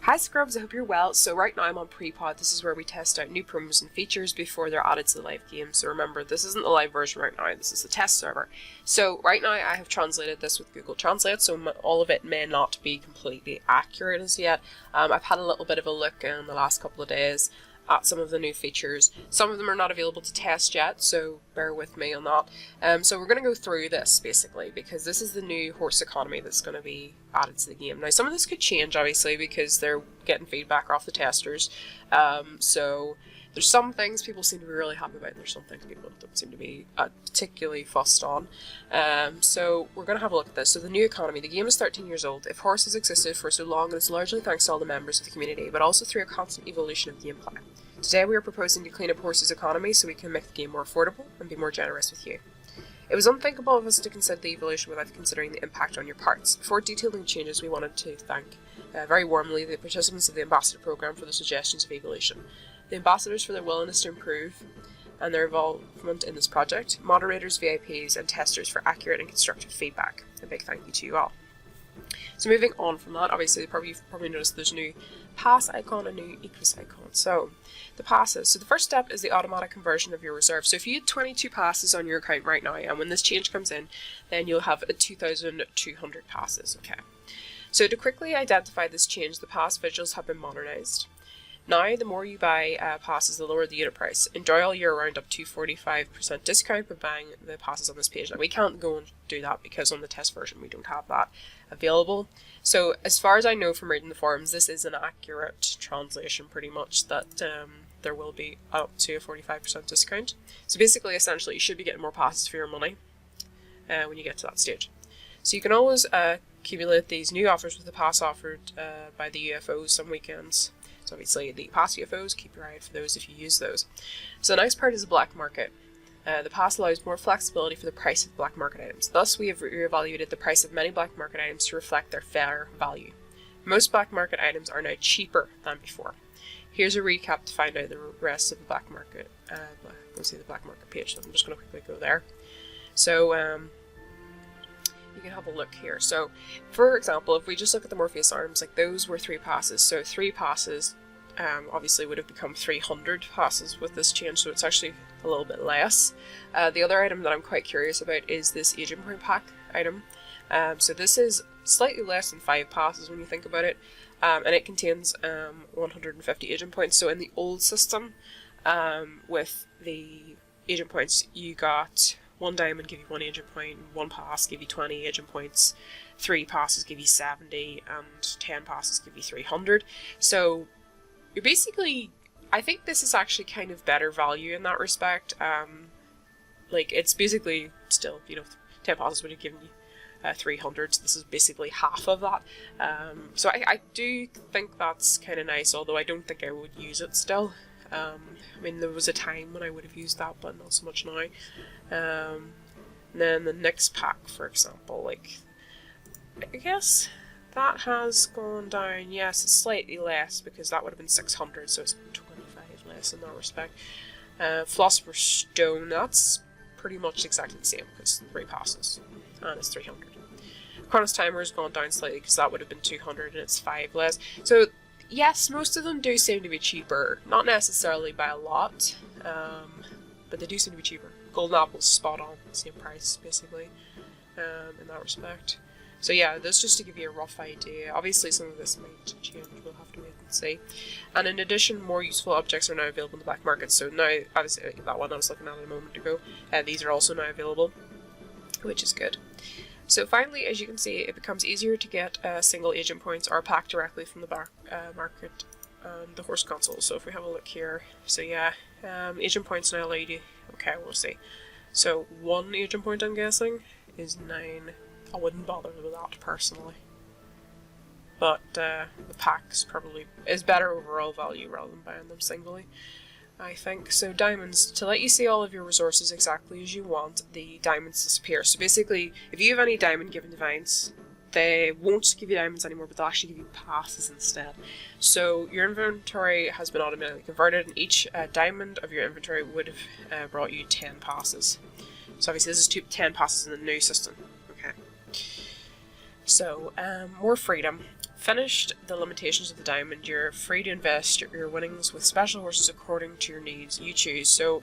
Hi Scrubs, I hope you're well. So right now I'm on prepod. This is where we test out new promos and features before they're added to the live game. So remember, this isn't the live version right now, this is the test server. So right now I have translated this with Google Translate, so all of it may not be completely accurate as yet. I've had a little bit of a look in the last couple of days at some of the new features. Some of them are not available to test yet, so bear with me on that. So we're going to go through this basically because this is the new Howrse economy that's going to be added to the game. Now some of this could change obviously because they're getting feedback off the testers. So there's some things people seem to be really happy about and there's some things people don't seem to be particularly fussed on. So we're going to have a look at this. So the new economy. The game is 13 years old. If Howrse has existed for so long, it's largely thanks to all the members of the community, but also through a constant evolution of gameplay. Today we are proposing to clean up Howrse's economy so we can make the game more affordable and be more generous with you. It was unthinkable of us to consider the evolution without considering the impact on your parts. Before detailing changes, we wanted to thank very warmly the participants of the Ambassador Programme for the suggestions of evolution, the ambassadors for their willingness to improve and their involvement in this project, moderators, VIPs, and testers for accurate and constructive feedback. A big thank you to you all. So moving on from that, obviously you've probably noticed there's a new pass icon, a new equus icon. So the passes. So the first step is the automatic conversion of your reserve. So if you had 22 passes on your account right now, and when this change comes in, then you'll have 2,200 passes. Okay. So to quickly identify this change, the pass visuals have been modernized. Now, the more you buy passes, the lower the unit price. Enjoy all year round up to 45% discount by buying the passes on this page. Now, we can't go and do that because on the test version we don't have that available. So, as far as I know from reading the forums, this is an accurate translation pretty much that there will be up to a 45% discount. So basically, essentially, you should be getting more passes for your money when you get to that stage. So you can always accumulate these new offers with the pass offered by the UFOs some weekends. So obviously the pass UFOs, keep your eye out for those if you use those. So the next part is the black market. The pass allows more flexibility for the price of black market items. Thus, we have reevaluated the price of many black market items to reflect their fair value. Most black market items are now cheaper than before. Here's a recap to find out the rest of the black market. Go see the black market page. So I'm just going to quickly go there. So you can have a look here. So, for example, if we just look at the Morpheus arms, like those were 3 passes. So 3 passes obviously would have become 300 passes with this change, so it's actually a little bit less. The other item that I'm quite curious about is this agent point pack item. So this is slightly less than 5 passes when you think about it, and it contains 150 agent points. So in the old system, with the agent points, you got 1 diamond give you 1 agent point, 1 pass give you 20 agent points, 3 passes give you 70, and 10 passes give you 300. So you're basically, I think this is actually kind of better value in that respect. Like it's basically still, 10 passes would have given you 300, so this is basically half of that. So I do think that's kind of nice, although I don't think I would use it still. I mean, there was a time when I would have used that, but not so much now. And then the next pack, for example, like, I guess that has gone down. Yes, it's slightly less because that would have been 600, so it's 25 less in that respect. Philosopher's Stone, that's pretty much exactly the same because 3 passes, and it's 300. Chronos Timer has gone down slightly because that would have been 200 and it's 5 less. So yes, most of them do seem to be cheaper, not necessarily by a lot, but they do seem to be cheaper. Golden Apple's spot on, same price basically, in that respect. So yeah, that's just to give you a rough idea. Obviously some of this might change, we'll have to wait and see. And in addition, more useful objects are now available in the black market. So now, obviously that one I was looking at a moment ago, these are also now available, which is good. So finally, as you can see, it becomes easier to get single agent points or a pack directly from the market and the Howrse console. So if we have a look here, so yeah, agent points now allow you to, okay, we'll see. So 1 agent point, I'm guessing, is 9. I wouldn't bother with that personally. But the packs probably is better overall value rather than buying them singly, I think. So diamonds, to let you see all of your resources exactly as you want, the diamonds disappear. So basically, if you have any diamond given events, they won't give you diamonds anymore, but they'll actually give you passes instead. So your inventory has been automatically converted, and each diamond of your inventory would have brought you 10 passes. So obviously this is 10 passes in the new system. Okay. So, more freedom. Finished the limitations of the diamond, you're free to invest your winnings with special horses according to your needs. You choose. So,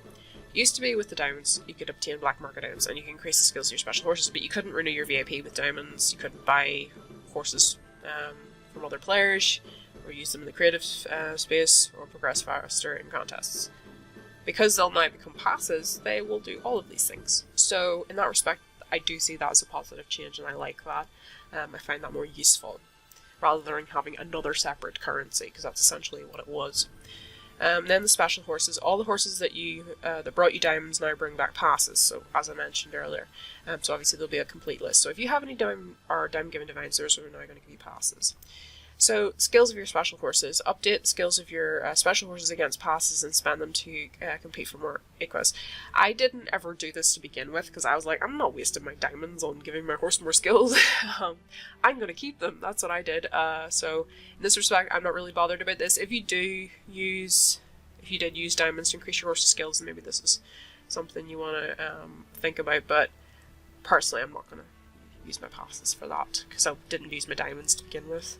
it used to be with the diamonds, you could obtain black market items and you can increase the skills of your special horses, but you couldn't renew your VIP with diamonds, you couldn't buy horses from other players, or use them in the creative space, or progress faster in contests. Because they'll now become passes, they will do all of these things. So, in that respect, I do see that as a positive change, and I like that. I find that more useful, rather than having another separate currency, because that's essentially what it was. Then the special horses. All the horses that that brought you diamonds now bring back passes, so as I mentioned earlier. So obviously there'll be a complete list. So if you have any diamond given divines, those are now going to give you passes. So, skills of your special horses. Update the skills of your special horses against passes and spend them to compete for more equus. I didn't ever do this to begin with, because I was like, I'm not wasting my diamonds on giving my horse more skills. I'm going to keep them. That's what I did. So, in this respect, I'm not really bothered about this. If you did use diamonds to increase your horse's skills, then maybe this is something you want to think about, but personally, I'm not going to use my passes for that, because I didn't use my diamonds to begin with.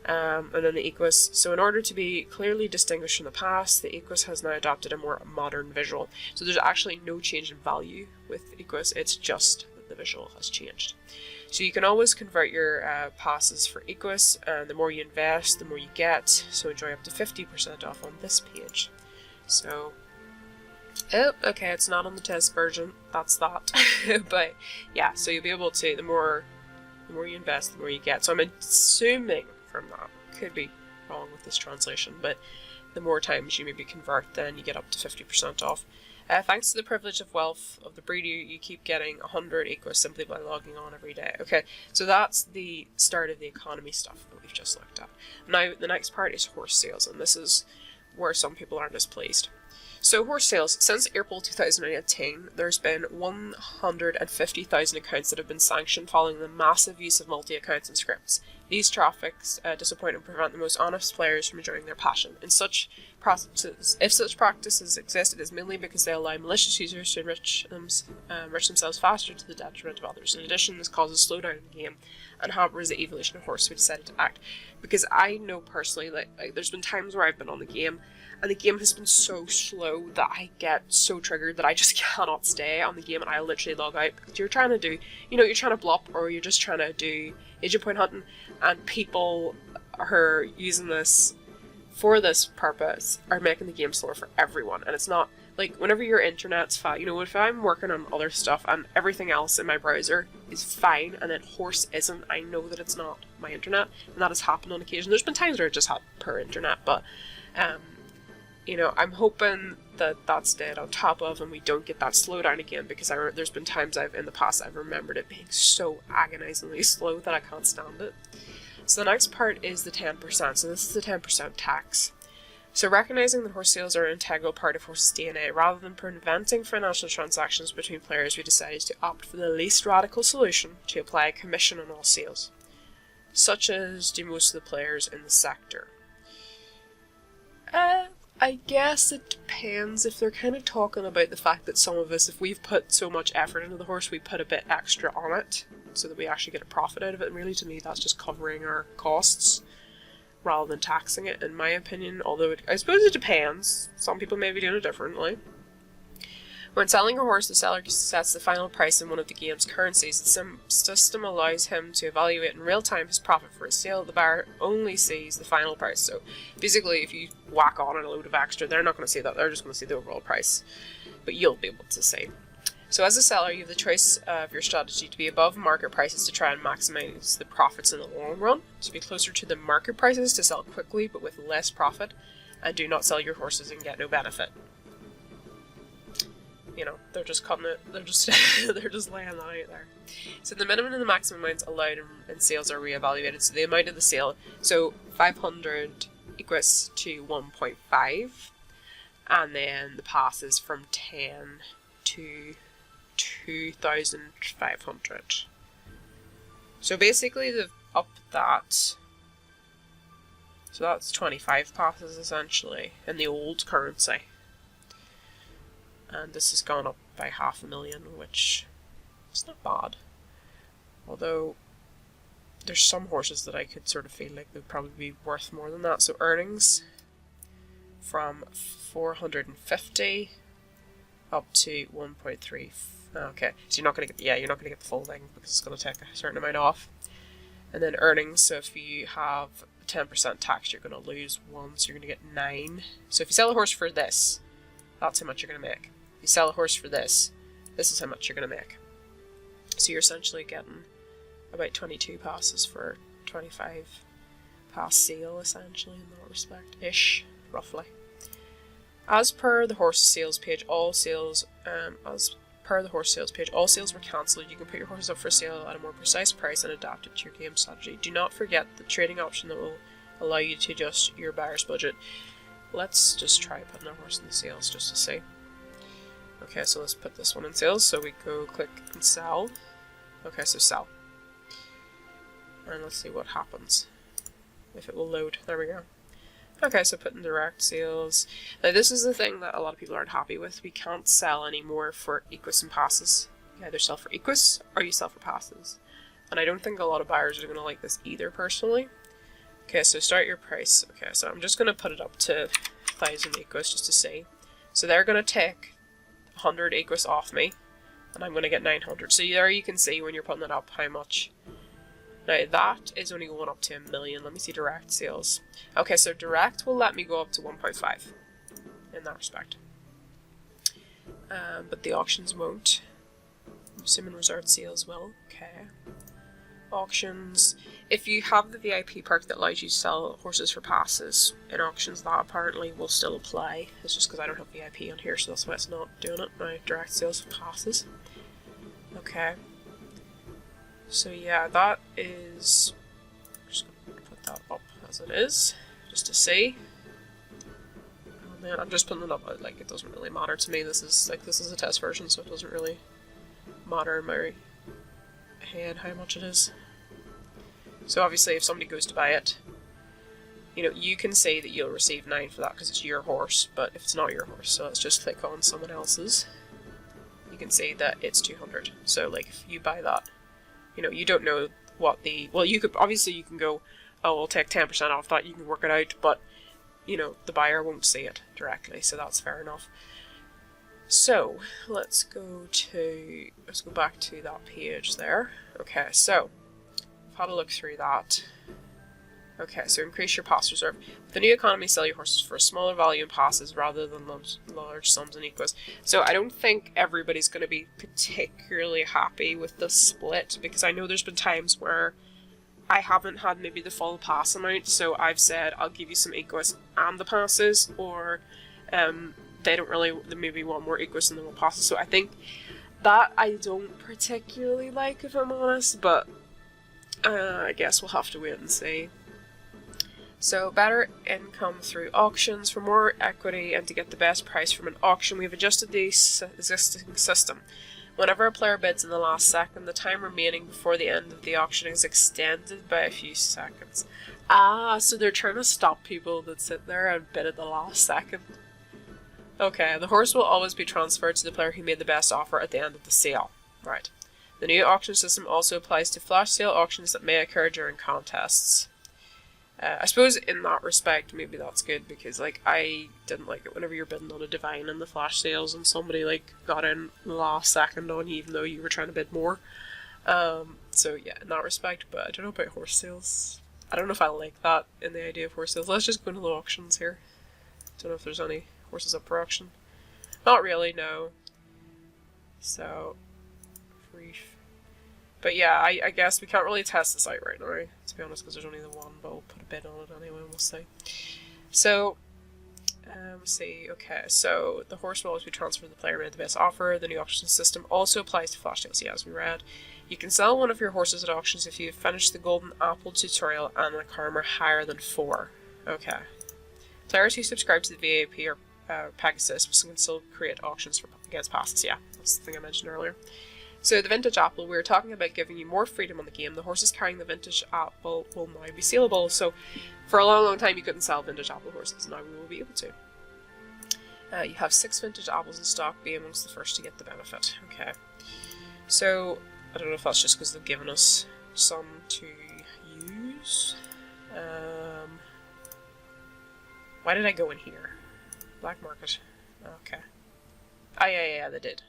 And then the equus. So in order to be clearly distinguished from the past, the equus has now adopted a more modern visual. So there's actually no change in value with equus, it's just that the visual has changed. So you can always convert your passes for equus, and the more you invest, the more you get. So enjoy up to 50% off on this page. So, oh, okay, it's not on the test version, that's that. But yeah, so you'll be able to, the more you invest, the more you get. So I'm assuming from that, could be wrong with this translation, but the more times you maybe convert, then you get up to 50% off. Thanks to the privilege of wealth of the breed, you keep getting 100 equus simply by logging on every day. Okay, so that's the start of the economy stuff that we've just looked at. Now, the next part is horse sales, and this is where some people are displeased. So, horse sales. Since April 2018, there's been 150,000 accounts that have been sanctioned following the massive use of multi-accounts and scripts. These traffics disappoint and prevent the most honest players from enjoying their passion. If such practices exist, it is mainly because they allow malicious users to enrich themselves faster to the detriment of others. In addition, this causes slowdown in the game and hampers the evolution of horse who decided to act. Because I know personally that there's been times where I've been on the game, and the game has been so slow that I get so triggered that I just cannot stay on the game, and I literally log out. Because you're trying to do, you're trying to blop, or you're just trying to do agent point hunting, and people are using this for this purpose, are making the game slower for everyone. And it's not, like, whenever your internet's fine, if I'm working on other stuff and everything else in my browser is fine, and then horse isn't, I know that it's not my internet, and that has happened on occasion. There's been times where it just had poor internet, but, I'm hoping that that's dead on top of, and we don't get that slowdown again, because there's been times in the past I've remembered it being so agonizingly slow that I can't stand it. So the next part is the 10%. So this is the 10% tax. So recognizing that horse sales are an integral part of horse's DNA, rather than preventing financial transactions between players, we decided to opt for the least radical solution to apply a commission on all sales, such as do most of the players in the sector. I guess it depends. If they're kind of talking about the fact that some of us, if we've put so much effort into the horse, we put a bit extra on it so that we actually get a profit out of it. And really, to me, that's just covering our costs rather than taxing it, in my opinion. Although I suppose it depends. Some people may be doing it differently. When selling a horse, the seller sets the final price in one of the game's currencies. The system allows him to evaluate in real time his profit for his sale. The buyer only sees the final price. So basically, if you whack on a load of extra, they're not going to see that. They're just going to see the overall price. But you'll be able to see. So as a seller, you have the choice of your strategy to be above market prices to try and maximize the profits in the long run, to be closer to the market prices to sell quickly but with less profit, and do not sell your horses and get no benefit. They're just cutting it, they're just laying that out there. So the minimum and the maximum amounts allowed in sales are reevaluated. So the amount of the sale, so 500 equus to 1.5, and then the passes from 10 to 2,500. So basically they've upped that. So that's 25 passes essentially in the old currency. And this has gone up by 500,000, which is not bad. Although, there's some horses that I could sort of feel like they'd probably be worth more than that. So earnings from 450 up to 1.3. Okay, so you're not gonna get you're not gonna get the full thing because it's gonna take a certain amount off. And then earnings. So if you have 10% tax, you're gonna lose 1, so you're gonna get 9. So if you sell a horse for this, that's how much you're gonna make. If you sell a horse for this is how much you're gonna make. So you're essentially getting about 22 passes for 25 pass sale, essentially, in that respect-ish, roughly. As per the horse sales page, all sales were cancelled. You can put your horses up for sale at a more precise price and adapt it to your game strategy. Do not forget the trading option that will allow you to adjust your buyer's budget. Let's just try putting a horse in the sales just to see. Okay, so let's put this one in sales. So we go click and sell. Okay, so sell. And let's see what happens. If it will load. There we go. Okay, so put in direct sales. Now this is the thing that a lot of people aren't happy with. We can't sell anymore for equus and passes. You either sell for equus or you sell for passes. And I don't think a lot of buyers are going to like this either, personally. Okay, so start your price. Okay, so I'm just going to put it up to 1,000 equus just to see. So they're going to take 100 equus off me, and I'm going to get 900. So there you can see when you're putting it up how much. Now that is only going up to 1 million. Let me see direct sales. Okay, so direct will let me go up to 1.5 in that respect. But the auctions won't. I'm assuming reserved sales will. Okay. Auctions. If you have the VIP perk that allows you to sell horses for passes in auctions, that apparently will still apply. It's just because I don't have VIP on here, so that's why it's not doing it. My direct sales for passes. Okay. So yeah, that is. I'm just going to put that up as it is, just to see. And then I'm just putting it up. Like, it doesn't really matter to me. This is a test version, so it doesn't really matter in my head how much it is. So obviously, if somebody goes to buy it, you know, you can say that you'll receive 9 for that because it's your horse. But if it's not your horse, so let's just click on someone else's. You can say that it's 200. So like, if you buy that. You know, you don't know what the... Well, you could... Obviously, you can go, oh, we'll take 10% off that. You can work it out. But, you know, the buyer won't see it directly. So that's fair enough. So, let's go back to that page there. Okay, so, I've had a look through that. Okay, so increase your pass reserve. With the new economy, sell your horses for a smaller value in passes rather than large sums in equus. So I don't think everybody's going to be particularly happy with the split, because I know there's been times where I haven't had maybe the full pass amount, so I've said I'll give you some equus and the passes, or they don't really, they maybe want more equus and they want passes. So I think that I don't particularly like, if I'm honest, but I guess we'll have to wait and see. So, better income through auctions. For more equity and to get the best price from an auction, we've adjusted the existing system. Whenever a player bids in the last second, the time remaining before the end of the auction is extended by a few seconds. Ah, so they're trying to stop people that sit there and bid at the last second. Okay, the horse will always be transferred to the player who made the best offer at the end of the sale. Right. The new auction system also applies to flash sale auctions that may occur during contests. I suppose in that respect, maybe that's good, because like I didn't like it whenever you're bidding on a divine in the flash sales and somebody like got in the last second on you even though you were trying to bid more. So yeah, in that respect, but I don't know about horse sales. I don't know if I like that in the idea of horse sales. Let's just go into the auctions here. Don't know if there's any horses up for auction. Not really, no. So, brief. But yeah, I guess we can't really test this out right now, to be honest, because there's only the one, but we'll put a bid on it anyway, and we'll see. So, let's see, okay, so the horse will always be transferred to the player who made the best offer. The new auction system also applies to flash sales, yeah, as we read. You can sell one of your horses at auctions if you've finished the Golden Apple tutorial and a karma higher than 4. Okay. Players who subscribe to the VIP or Pegasus can still create auctions against passes, yeah, that's the thing I mentioned earlier. So the Vintage Apple, we were talking about giving you more freedom on the game. The horses carrying the Vintage Apple will now be saleable. So for a long, long time you couldn't sell Vintage Apple horses. Now we will be able to. You have 6 Vintage Apples in stock. Be amongst the first to get the benefit. Okay. So I don't know if that's just because they've given us some to those. Why did I go in here? Black market. Okay. Oh, yeah, they did.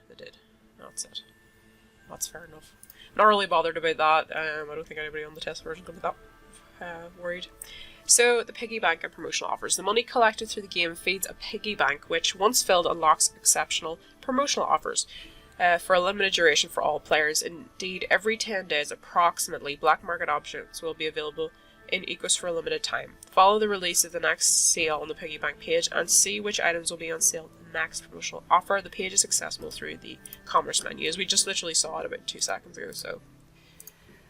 That's it. That's fair enough. Not really bothered about that. I don't think anybody on the test version could be that worried. So, the piggy bank and promotional offers. The money collected through the game feeds a piggy bank, which, once filled, unlocks exceptional promotional offers for a limited duration for all players. Indeed, every 10 days, approximately, black market options will be available in Ecos for a limited time. Follow the release of the next sale on the piggy bank page and see which items will be on sale in the next promotional offer. The page is accessible through the commerce menu, as we just literally saw it about 2 seconds ago. So,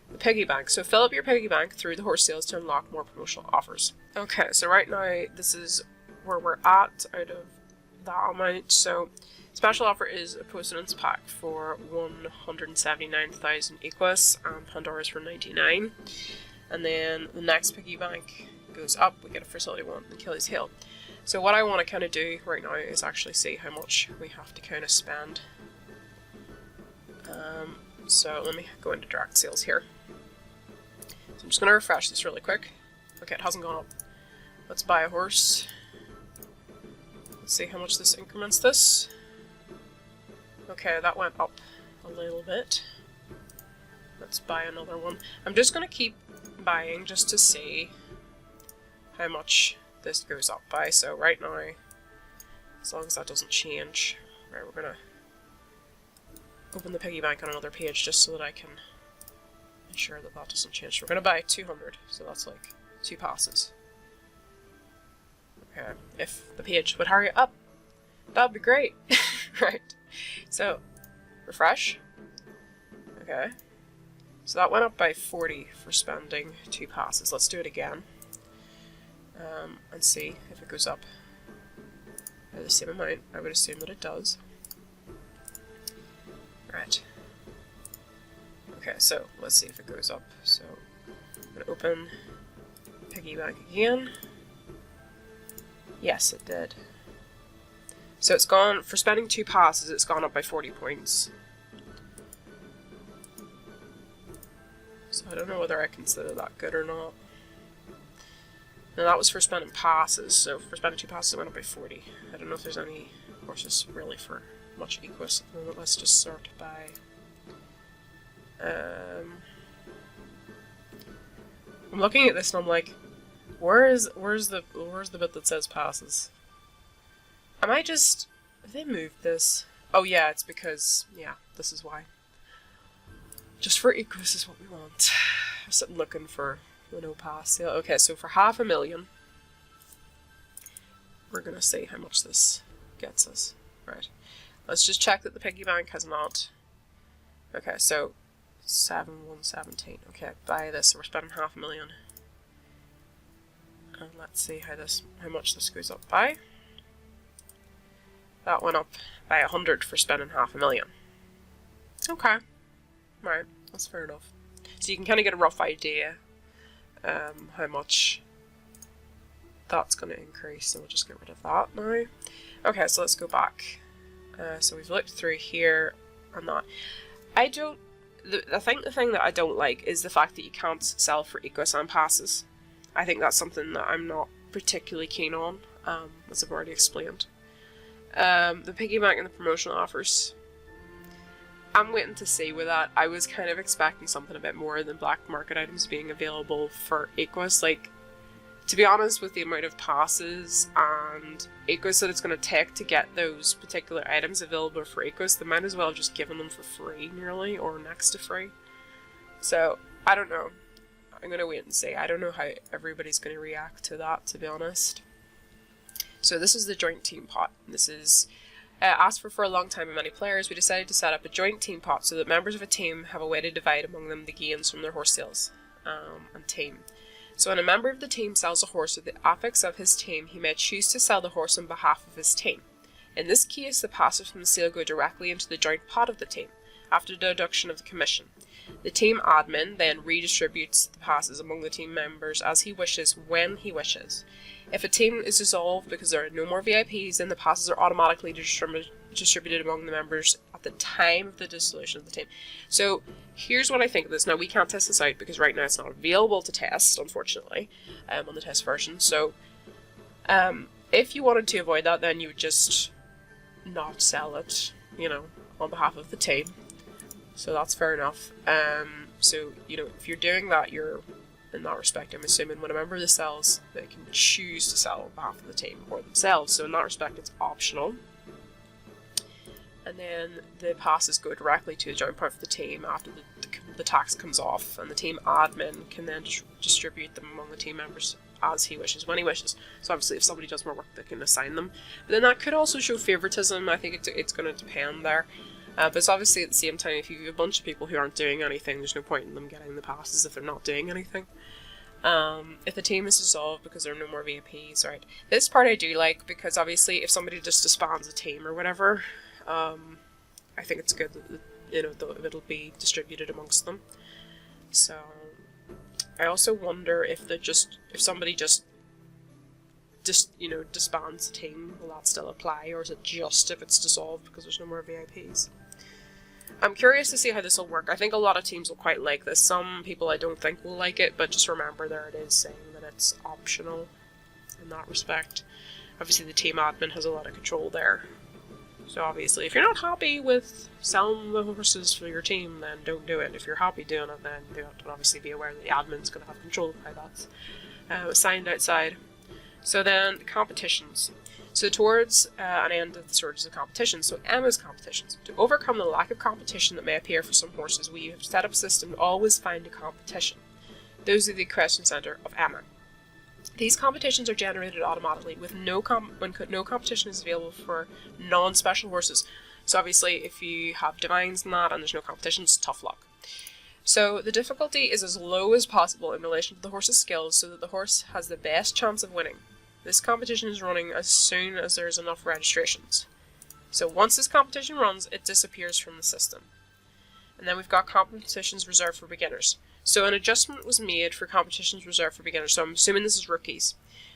the piggy bank. So fill up your piggy bank through the horse sales to unlock more promotional offers. Okay, so right now this is where we're at out of that amount. So special offer is a Poisonance pack for 179,000 Equus and Pandora's for 99. And then the next piggy bank goes up, we get a Facility 1 and Achilles Heel. So what I want to kind of do right now is actually see how much we have to kind of spend. So let me go into direct sales here. So I'm just going to refresh this really quick. Okay, it hasn't gone up. Let's buy a horse. Let's see how much this increments this. Okay, that went up a little bit. Let's buy another one. I'm just going to keep buying just to see how much this goes up by. So right now, as long as that doesn't change, right, we're going to open the piggy bank on another page just so that I can ensure that that doesn't change. So we're going to buy 200, so that's like 2 passes. Okay, if the page would hurry up, that'd be great. Right, so refresh. Okay, so that went up by 40 for spending 2 passes. Let's do it again and see if it goes up by the same amount. I would assume that it does. Right. Okay, so let's see if it goes up. So I'm going to open piggy bank again. Yes, it did. So it's gone, for spending 2 passes, it's gone up by 40 points. So I don't know whether I consider that good or not. Now that was for spending passes, so for spending 2 passes it went up by 40. I don't know if there's any horses really for much Equus at the moment. Let's just sort by... I'm looking at this and I'm like, where's the bit that says passes? Am I just... have they moved this? Oh yeah, it's because... yeah, this is why. Just for Equus is what we want. I'm sitting looking for the no pass sale. Okay, so for 500,000, we're gonna see how much this gets us. Right. Let's just check that the piggy bank has not... okay, so 7,117. Okay, buy this, so we're spending 500,000. And let's see how much this goes up by. That went up by 100 for spending 500,000. Okay. Right, that's fair enough. So you can kind of get a rough idea how much that's going to increase, so we'll just get rid of that now. Okay, so let's go back. So we've looked through here and that. I think the thing that I don't like is the fact that you can't sell for Equus and passes. I think that's something that I'm not particularly keen on, as I've already explained. The piggy bank and the promotional offers. I'm waiting to see with that. I was kind of expecting something a bit more than black market items being available for Equus. Like, to be honest, with the amount of passes and Equus that it's going to take to get those particular items available for Equus, they might as well have just given them for free, nearly, or next to free. So, I don't know. I'm going to wait and see. I don't know how everybody's going to react to that, to be honest. So this is the joint team pot. This is asked for a long time by many players. We decided to set up a joint team pot so that members of a team have a way to divide among them the gains from their horse sales and team. So when a member of the team sells a horse with the affix of his team, he may choose to sell the horse on behalf of his team. In this case, the passes from the sale go directly into the joint pot of the team, after the deduction of the commission. The team admin then redistributes the passes among the team members as he wishes, when he wishes. If a team is dissolved because there are no more VIPs, then the passes are automatically distributed among the members at the time of the dissolution of the team. So here's what I think of this. Now, we can't test this out because right now it's not available to test, unfortunately, on the test version. So if you wanted to avoid that, then you would just not sell it, you know, on behalf of the team. So that's fair enough. So, you know, if you're doing that, you're, in that respect, I'm assuming when a member of the sells, they can choose to sell on behalf of the team or themselves. So in that respect, it's optional. And then the passes go directly to the joint point for the team after the tax comes off, and the team admin can then distribute them among the team members as he wishes, when he wishes. So obviously if somebody does more work, they can assign them. But then that could also show favoritism. I think it's going to depend there. But it's obviously at the same time, if you have a bunch of people who aren't doing anything, there's no point in them getting the passes if they're not doing anything. If the team is dissolved because there are no more VIPs, right? This part I do like, because obviously if somebody just disbands a team or whatever, I think it's good that, you know, it'll be distributed amongst them. So I also wonder if somebody just you know, disbands a team, will that still apply, or is it just if it's dissolved because there's no more VIPs? I'm curious to see how this will work. I think a lot of teams will quite like this. Some people I don't think will like it, but just remember there it is saying that it's optional in that respect. Obviously the team admin has a lot of control there. So obviously if you're not happy with selling the horses for your team, then don't do it. If you're happy doing it, then do it. And obviously be aware that the admin's going to have control of how that's assigned outside. So then competitions. So towards an end of the stages of competition, so Emma's competitions. To overcome the lack of competition that may appear for some horses, we have set up a system to always find a competition. Those are the question center of Emma. These competitions are generated automatically with when no competition is available for non-special horses. So obviously if you have divines and that and there's no competition, it's tough luck. So the difficulty is as low as possible in relation to the horse's skills so that the horse has the best chance of winning. This competition is running as soon as there's enough registrations. So once this competition runs, it disappears from the system. And then we've got competitions reserved for beginners. So an adjustment was made for competitions reserved for beginners, so I'm assuming this is rookies.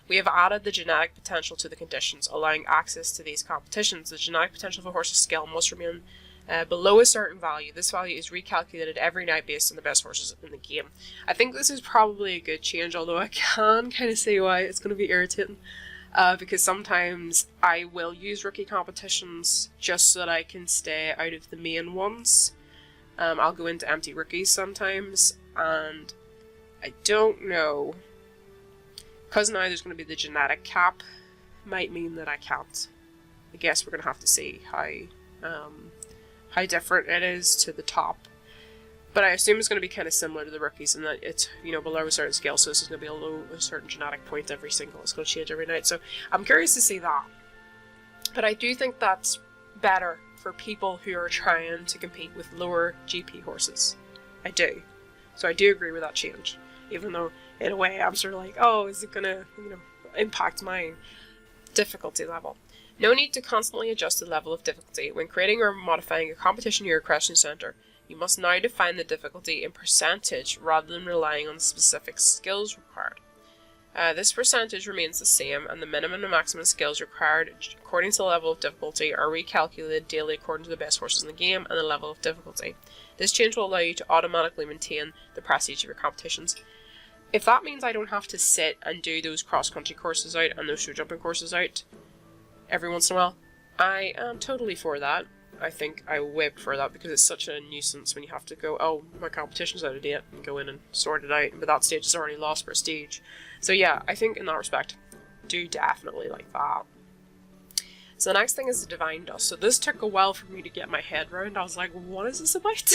We have added the genetic potential to the conditions, allowing access to these competitions. The genetic potential of a horse's skill must remain below a certain value. This value is recalculated every night based on the best horses in the game. I think this is probably a good change, although I can kind of see why it's going to be irritating. Because sometimes I will use rookie competitions just so that I can stay out of the main ones. I'll go into empty rookies sometimes, and I don't know, because now there's going to be the genetic cap, might mean that I can't. I guess we're going to have to see how different it is to the top. But I assume it's going to be kind of similar to the rookies in that it's, you know, below a certain scale, so this is going to be a certain genetic point every single. It's going to change every night, so I'm curious to see that. But I do think that's better for people who are trying to compete with lower GP horses. I do. So I do agree with that change. Even though, in a way, I'm sort of like, oh, is it going to, you know, impact my difficulty level? No need to constantly adjust the level of difficulty. When creating or modifying a competition near a question center, you must now define the difficulty in percentage rather than relying on the specific skills required. This percentage remains the same, and the minimum and maximum skills required according to the level of difficulty are recalculated daily according to the best horses in the game and the level of difficulty. This change will allow you to automatically maintain the prestige of your competitions. If that means I don't have to sit and do those cross-country courses out and those show jumping courses out every once in a while, I am totally for that. I think I way prefer that because it's such a nuisance when you have to go, oh, my competition's out of date, and go in and sort it out, but that stage has already lost prestige. So yeah, I think in that respect, do definitely like that. So the next thing is the Divine Dust. So this took a while for me to get my head around. I was like, what is this about?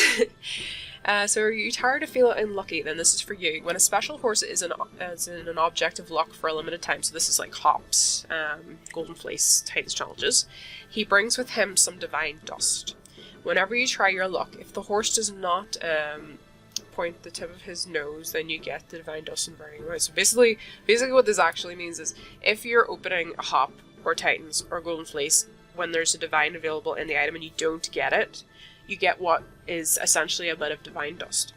So are you tired of feeling unlucky? Then this is for you. When a special horse is in an object of luck for a limited time, so this is like hops, Golden Fleece, Titans Challenges, he brings with him some Divine Dust. Whenever you try your luck, if the horse does not point the tip of his nose, then you get the Divine Dust in varying amounts. So basically what this actually means is if you're opening a hop or Titans or Golden Fleece when there's a Divine available in the item and you don't get it, you get what is essentially a bit of Divine Dust.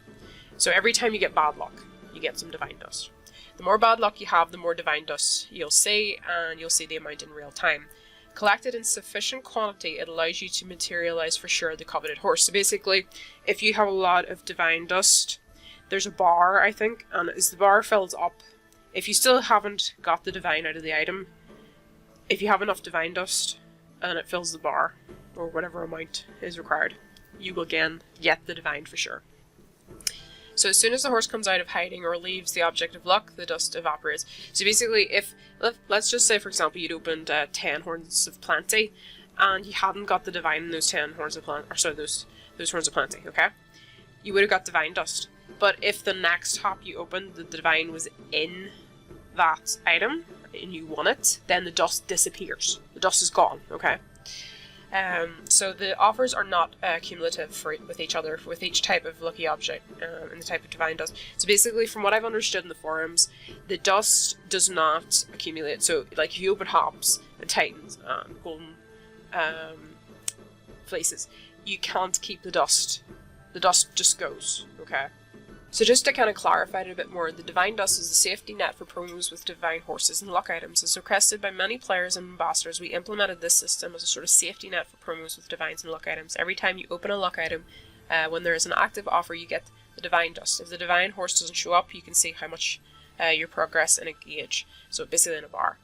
So every time you get bad luck, you get some Divine Dust. The more bad luck you have, the more Divine Dust you'll see, and you'll see the amount in real time. Collected in sufficient quantity, it allows you to materialize for sure the coveted horse. So basically, if you have a lot of divine dust, there's a bar, I think, and as the bar fills up, if you still haven't got the divine out of the item, if you have enough divine dust and it fills the bar, or whatever amount is required, you will again get the divine for sure. So as soon as the horse comes out of hiding or leaves the object of luck, the dust evaporates. So basically, if let's just say, for example, you'd opened 10 horns of plenty, and you hadn't got the divine in those 10 horns of plenty, or sorry, those horns of plenty, okay? You would have got divine dust. But if the next top you opened, the divine was in that item, and you won it, then the dust disappears. The dust is gone, okay? So the offers are not cumulative with each other, with each type of lucky object and the type of divine dust. So basically, from what I've understood in the forums, the dust does not accumulate. So, like, if you open hops and titans and golden fleeces, you can't keep the dust. The dust just goes, okay? So just to kind of clarify it a bit more, the divine dust is a safety net for promos with divine horses and luck items. As requested by many players and ambassadors, we implemented this system as a sort of safety net for promos with divines and luck items. Every time you open a luck item, when there is an active offer, you get the divine dust. If the divine horse doesn't show up, you can see how much your progress in a gauge. So basically in a bar.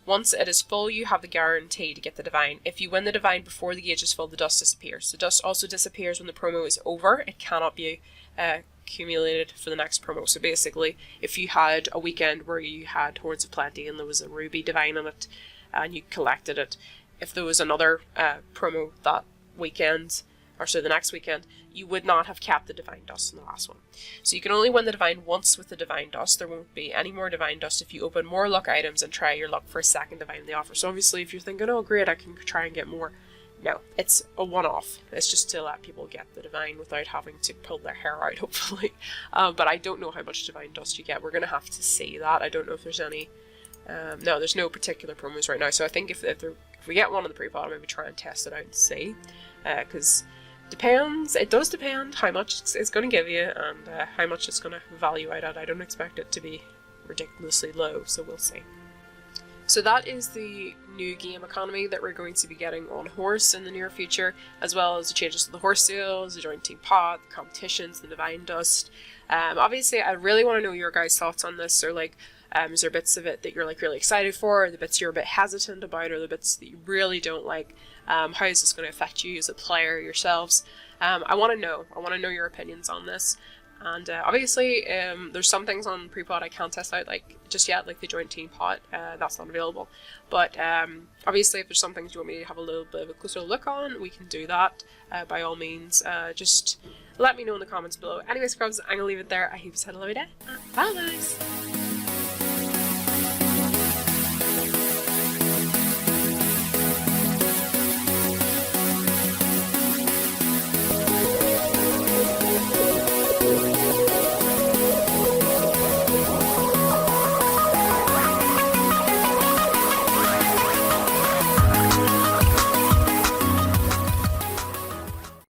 Once it is full, you have the guarantee to get the divine. If you win the divine before the gauge is full, the dust disappears. The dust also disappears when the promo is over. It cannot be accumulated for the next promo. So basically, if you had a weekend where you had Horns of Plenty and there was a ruby divine in it and you collected it, if there was another promo that weekend, or so the next weekend, you would not have kept the divine dust in the last one. So you can only win the divine once with the divine dust. There won't be any more divine dust if you open more luck items and try your luck for a second divine in the offer. So obviously, if you're thinking, oh great, I can try and get more, no, it's a one-off. It's just to let people get the divine without having to pull their hair out, hopefully. But I don't know how much divine dust you get. We're going to have to see that. I don't know if there's any... no, there's no particular promos right now. So I think if we get one in the pre-pod, I'll maybe try and test it out and see. Because it does depend how much it's going to give you and how much it's going to value out at. I don't expect it to be ridiculously low, so we'll see. So that is the new game economy that we're going to be getting on Howrse in the near future, as well as the changes to the horse sales, the joint team pot, the competitions, the divine dust. Obviously, I really want to know your guys' thoughts on this. Or like, is there bits of it that you're like really excited for, or the bits you're a bit hesitant about, or the bits that you really don't like? How is this going to affect you as a player yourselves? I want to know. I want to know your opinions on this. And obviously, there's some things on prepod I can't test out like just yet, like the joint team pot. That's not available. But obviously, if there's some things you want me to have a little bit of a closer look on, we can do that by all means. Just let me know in the comments below. Anyway, scrubs, I'm gonna leave it there. I hope you had a lovely day. Bye, guys.